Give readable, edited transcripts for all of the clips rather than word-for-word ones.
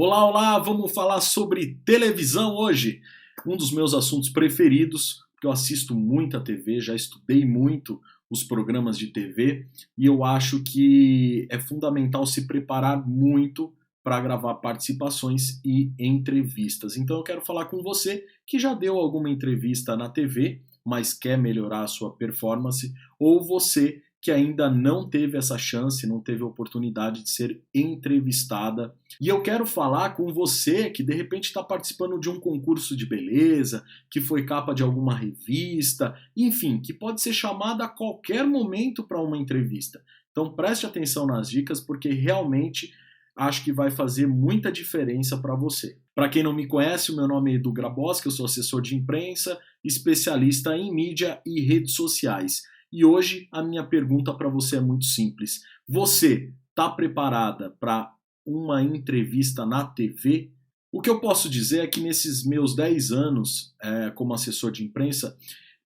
Olá, olá! Vamos falar sobre televisão hoje. Um dos meus assuntos preferidos, porque eu assisto muita TV, já estudei muito os programas de TV e eu acho que é fundamental se preparar muito para gravar participações e entrevistas. Então eu quero falar com você que já deu alguma entrevista na TV, mas quer melhorar a sua performance, ou você que ainda não teve essa chance, não teve a oportunidade de ser entrevistada. E eu quero falar com você que de repente está participando de um concurso de beleza, que foi capa de alguma revista, enfim, que pode ser chamada a qualquer momento para uma entrevista. Então preste atenção nas dicas, porque realmente acho que vai fazer muita diferença para você. Para quem não me conhece, o meu nome é Edu Grabowski, eu sou assessor de imprensa, especialista em mídia e redes sociais. E hoje a minha pergunta para você é muito simples. Você está preparada para uma entrevista na TV? O que eu posso dizer é que nesses meus 10 anos como assessor de imprensa,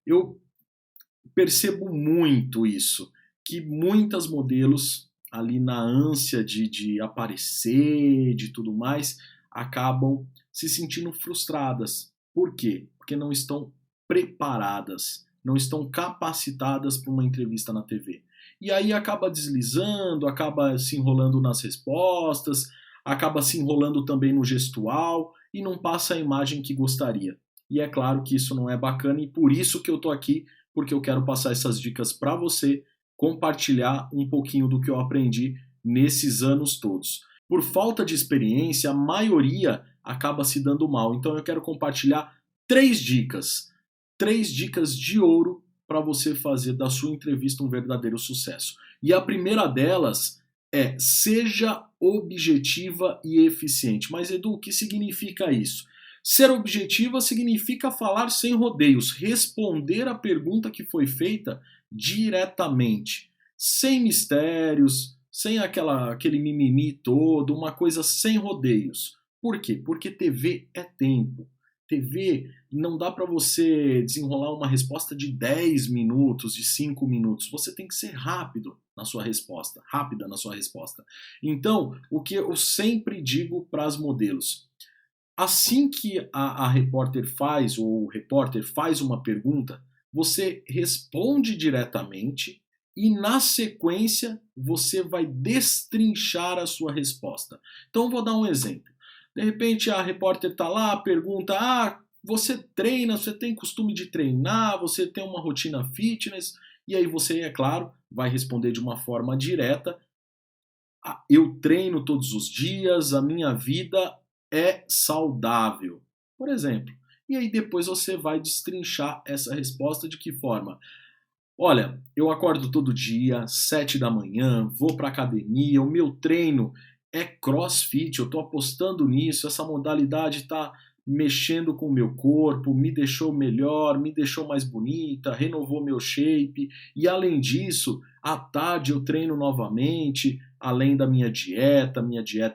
eu percebo muito isso, que muitas modelos ali na ânsia de aparecer, de tudo mais, acabam se sentindo frustradas. Por quê? Porque não estão preparadas, não estão capacitadas para uma entrevista na TV. E aí acaba deslizando, acaba se enrolando nas respostas, acaba se enrolando também no gestual e não passa a imagem que gostaria. E é claro que isso não é bacana e por isso que eu estou aqui, porque eu quero passar essas dicas para você, compartilhar um pouquinho do que eu aprendi nesses anos todos. Por falta de experiência, a maioria acaba se dando mal. Então eu quero compartilhar três dicas de ouro para você fazer da sua entrevista um verdadeiro sucesso. E a primeira delas é: seja objetiva e eficiente. Mas Edu, o que significa isso? Ser objetiva significa falar sem rodeios, responder a pergunta que foi feita diretamente, sem mistérios, sem aquele mimimi todo, uma coisa sem rodeios. Por quê? Porque TV é tempo. TV não dá para você desenrolar uma resposta de 10 minutos, de 5 minutos. Você tem que ser rápido na sua resposta, rápida na sua resposta. Então, o que eu sempre digo para as modelos: assim que a repórter faz, ou o repórter faz uma pergunta, você responde diretamente e, na sequência, você vai destrinchar a sua resposta. Então, vou dar um exemplo. De repente, a repórter está lá, pergunta: você treina, você tem costume de treinar, você tem uma rotina fitness? E aí você, é claro, vai responder de uma forma direta: eu treino todos os dias, a minha vida é saudável, por exemplo. E aí depois você vai destrinchar essa resposta de que forma? Olha, eu acordo todo dia, 7 da manhã, vou para academia, o meu treino é CrossFit, eu estou apostando nisso, essa modalidade está mexendo com o meu corpo, me deixou melhor, me deixou mais bonita, renovou meu shape, e além disso, à tarde eu treino novamente, além da minha dieta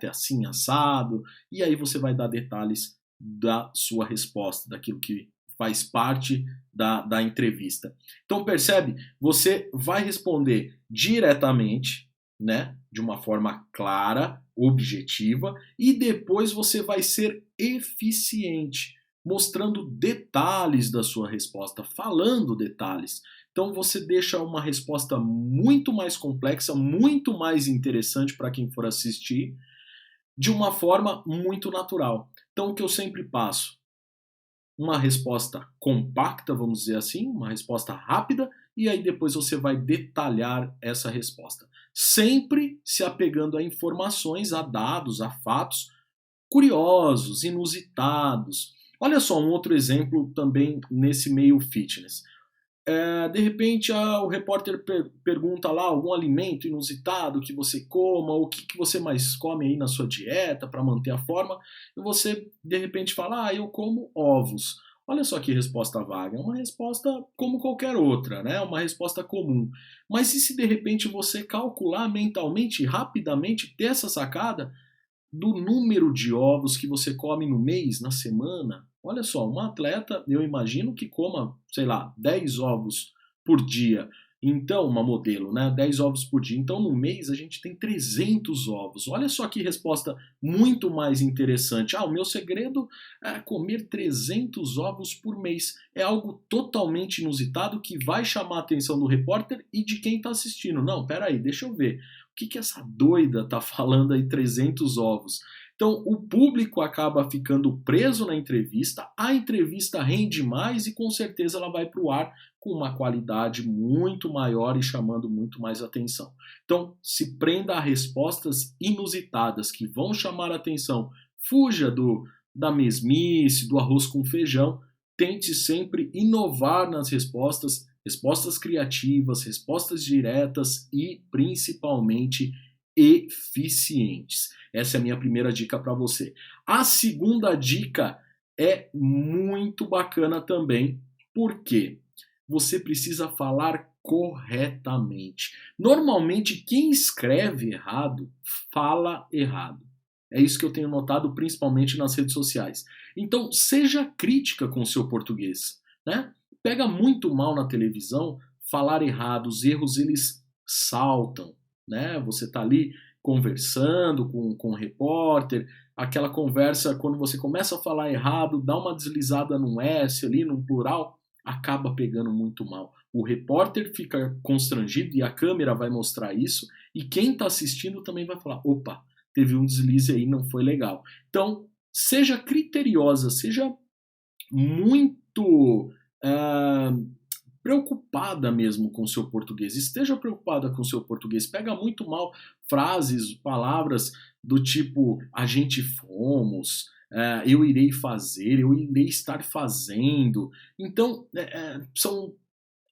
é assim, assado, e aí você vai dar detalhes da sua resposta, daquilo que faz parte da entrevista. Então percebe? Você vai responder diretamente, né, de uma forma clara, objetiva, e depois você vai ser eficiente, mostrando detalhes da sua resposta, falando detalhes. Então você deixa uma resposta muito mais complexa, muito mais interessante para quem for assistir, de uma forma muito natural. Então o que eu sempre passo? Uma resposta compacta, vamos dizer assim, uma resposta rápida, e aí depois você vai detalhar essa resposta. Sempre se apegando a informações, a dados, a fatos curiosos, inusitados. Olha só um outro exemplo também nesse meio fitness. De repente o repórter pergunta lá algum alimento inusitado que você coma, ou o que você mais come aí na sua dieta para manter a forma, e você de repente fala: eu como ovos. Olha só que resposta vaga, é uma resposta como qualquer outra, né? Uma resposta comum. Mas e se de repente você calcular mentalmente, rapidamente, ter essa sacada do número de ovos que você come no mês, na semana? Olha só, uma atleta, eu imagino que coma, sei lá, 10 ovos por dia. Então, uma modelo, né? 10 ovos por dia. Então, no mês, a gente tem 300 ovos. Olha só que resposta muito mais interessante. Ah, o meu segredo é comer 300 ovos por mês. É algo totalmente inusitado que vai chamar a atenção do repórter e de quem está assistindo. Não, peraí, deixa eu ver. O que que essa doida está falando aí, 300 ovos? Então, o público acaba ficando preso na entrevista, a entrevista rende mais e com certeza ela vai para o ar com uma qualidade muito maior e chamando muito mais atenção. Então, se prenda a respostas inusitadas que vão chamar a atenção. Fuja da mesmice, do arroz com feijão. Tente sempre inovar nas respostas, respostas criativas, respostas diretas e principalmente eficientes. Essa é a minha primeira dica para você. A segunda dica é muito bacana também, porque você precisa falar corretamente. Normalmente, quem escreve errado, fala errado. É isso que eu tenho notado principalmente nas redes sociais. Então, seja crítica com o seu português, né? Pega muito mal na televisão falar errado, os erros eles saltam, né? Você está ali conversando com o repórter, aquela conversa, quando você começa a falar errado, dá uma deslizada num S ali, num plural, acaba pegando muito mal. O repórter fica constrangido e a câmera vai mostrar isso, e quem está assistindo também vai falar: opa, teve um deslize aí, não foi legal. Então, seja criteriosa, seja muito preocupada mesmo com o seu português. Esteja preocupada com o seu português. Pega muito mal frases, palavras do tipo a gente fomos, eu irei fazer, eu irei estar fazendo. Então, são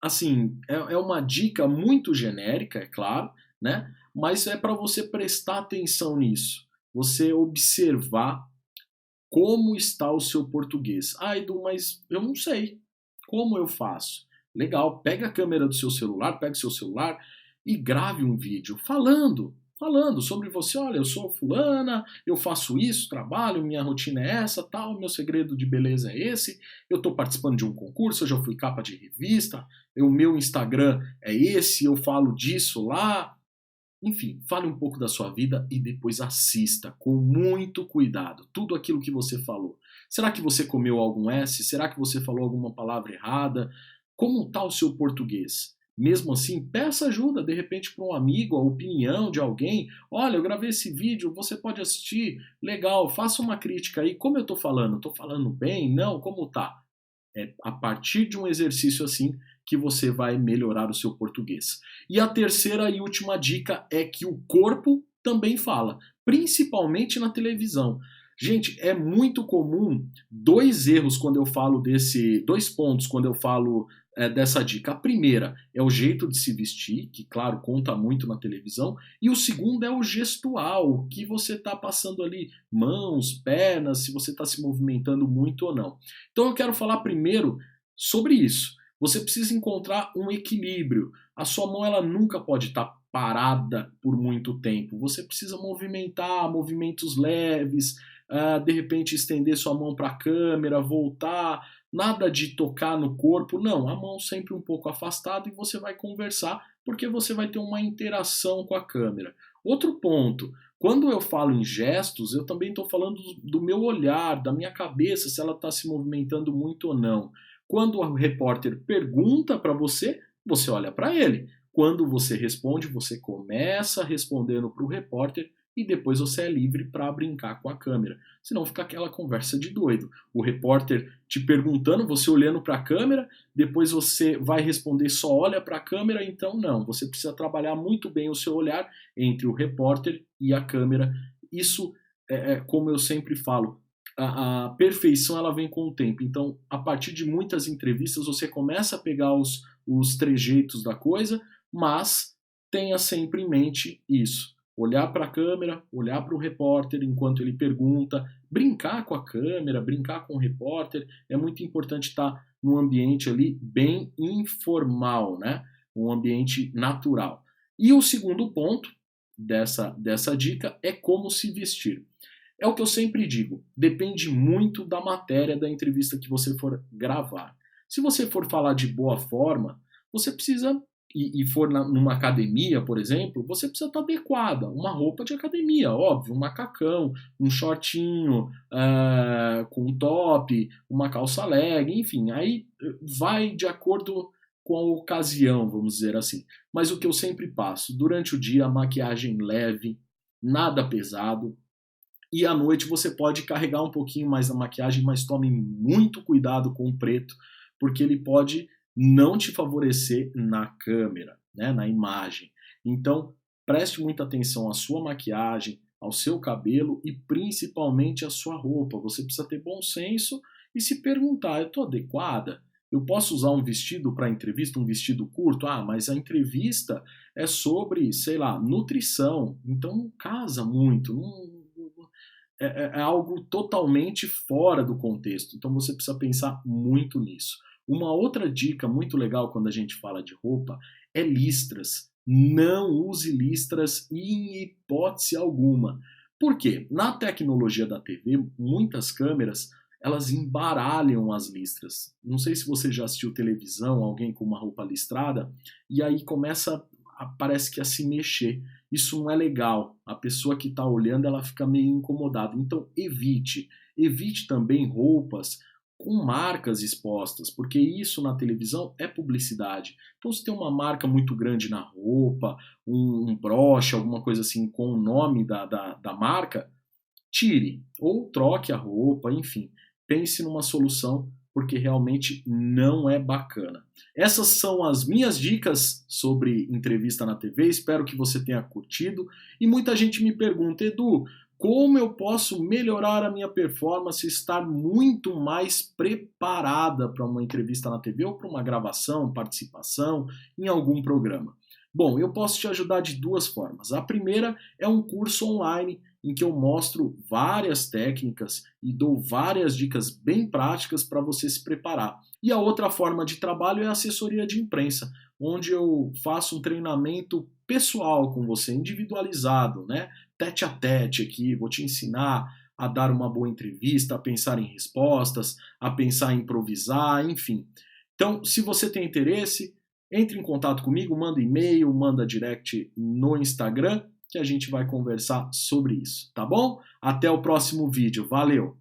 assim, é uma dica muito genérica, é claro, né? Mas é para você prestar atenção nisso. Você observar como está o seu português. Ah, Edu, mas eu não sei. Como eu faço? Legal, pega a câmera do seu celular, pega o seu celular e grave um vídeo falando sobre você. Olha, eu sou fulana, eu faço isso, trabalho, minha rotina é essa, tal, meu segredo de beleza é esse, eu estou participando de um concurso, eu já fui capa de revista, o meu Instagram é esse, eu falo disso lá. Enfim, fale um pouco da sua vida e depois assista com muito cuidado tudo aquilo que você falou. Será que você comeu algum S? Será que você falou alguma palavra errada? Como está o seu português? Mesmo assim, peça ajuda de repente para um amigo, a opinião de alguém. Olha, eu gravei esse vídeo, você pode assistir, legal, faça uma crítica aí. Como eu estou falando? Estou falando bem? Não? Como tá? É a partir de um exercício assim que você vai melhorar o seu português. E a terceira e última dica é que o corpo também fala, principalmente na televisão. Gente, é muito comum dois erros quando eu falo dois pontos quando eu falo dessa dica. A primeira é o jeito de se vestir, que claro, conta muito na televisão, e o segundo é o gestual, o que você está passando ali, mãos, pernas, se você está se movimentando muito ou não. Então eu quero falar primeiro sobre isso. Você precisa encontrar um equilíbrio. A sua mão ela nunca pode estar parada por muito tempo. Você precisa movimentar, movimentos leves, de repente estender sua mão para a câmera, voltar, nada de tocar no corpo, não, a mão sempre um pouco afastada e você vai conversar porque você vai ter uma interação com a câmera. Outro ponto, quando eu falo em gestos, eu também estou falando do meu olhar, da minha cabeça, se ela está se movimentando muito ou não. Quando o repórter pergunta para você, você olha para ele. Quando você responde, você começa respondendo para o repórter e depois você é livre para brincar com a câmera. Senão fica aquela conversa de doido. O repórter te perguntando, você olhando para a câmera, depois você vai responder só olha para a câmera, então não. Você precisa trabalhar muito bem o seu olhar entre o repórter e a câmera. Isso como eu sempre falo, a perfeição ela vem com o tempo. Então, a partir de muitas entrevistas, você começa a pegar os trejeitos da coisa, mas tenha sempre em mente isso. Olhar para a câmera, olhar para o repórter enquanto ele pergunta, brincar com a câmera, brincar com o repórter. É muito importante estar num ambiente ali bem informal, né? Um ambiente natural. E o segundo ponto dessa dica é como se vestir. É o que eu sempre digo, depende muito da matéria da entrevista que você for gravar. Se você for falar de boa forma, você precisa e for numa academia, por exemplo, você precisa estar adequada. Uma roupa de academia, óbvio, um macacão, um shortinho com um top, uma calça leg, enfim, aí vai de acordo com a ocasião, vamos dizer assim. Mas o que eu sempre passo, durante o dia, maquiagem leve, nada pesado, e à noite você pode carregar um pouquinho mais a maquiagem, mas tome muito cuidado com o preto, porque ele pode não te favorecer na câmera, né, na imagem. Então, preste muita atenção à sua maquiagem, ao seu cabelo e principalmente à sua roupa. Você precisa ter bom senso e se perguntar: eu estou adequada? Eu posso usar um vestido para entrevista, um vestido curto? Ah, mas a entrevista é sobre, sei lá, nutrição, então não casa muito, é algo totalmente fora do contexto. Então você precisa pensar muito nisso. Uma outra dica muito legal quando a gente fala de roupa é listras. Não use listras em hipótese alguma. Por quê? Na tecnologia da TV, muitas câmeras elas embaralham as listras. Não sei se você já assistiu televisão, alguém com uma roupa listrada, e aí parece que a se mexer. Isso não é legal. A pessoa que está olhando, ela fica meio incomodada. Então, evite. Evite também roupas com marcas expostas, porque isso na televisão é publicidade. Então, se tem uma marca muito grande na roupa, um broche, alguma coisa assim com o nome da marca, tire ou troque a roupa, enfim. Pense numa solução, porque realmente não é bacana. Essas são as minhas dicas sobre entrevista na TV, espero que você tenha curtido. E muita gente me pergunta: Edu, como eu posso melhorar a minha performance e estar muito mais preparada para uma entrevista na TV ou para uma gravação, participação em algum programa? Bom, eu posso te ajudar de duas formas. A primeira é um curso online em que eu mostro várias técnicas e dou várias dicas bem práticas para você se preparar. E a outra forma de trabalho é a assessoria de imprensa, onde eu faço um treinamento pessoal com você, individualizado, né? Tete a tete aqui, vou te ensinar a dar uma boa entrevista, a pensar em respostas, a pensar em improvisar, enfim. Então, se você tem interesse, entre em contato comigo, manda e-mail, manda direct no Instagram, que a gente vai conversar sobre isso, tá bom? Até o próximo vídeo, valeu!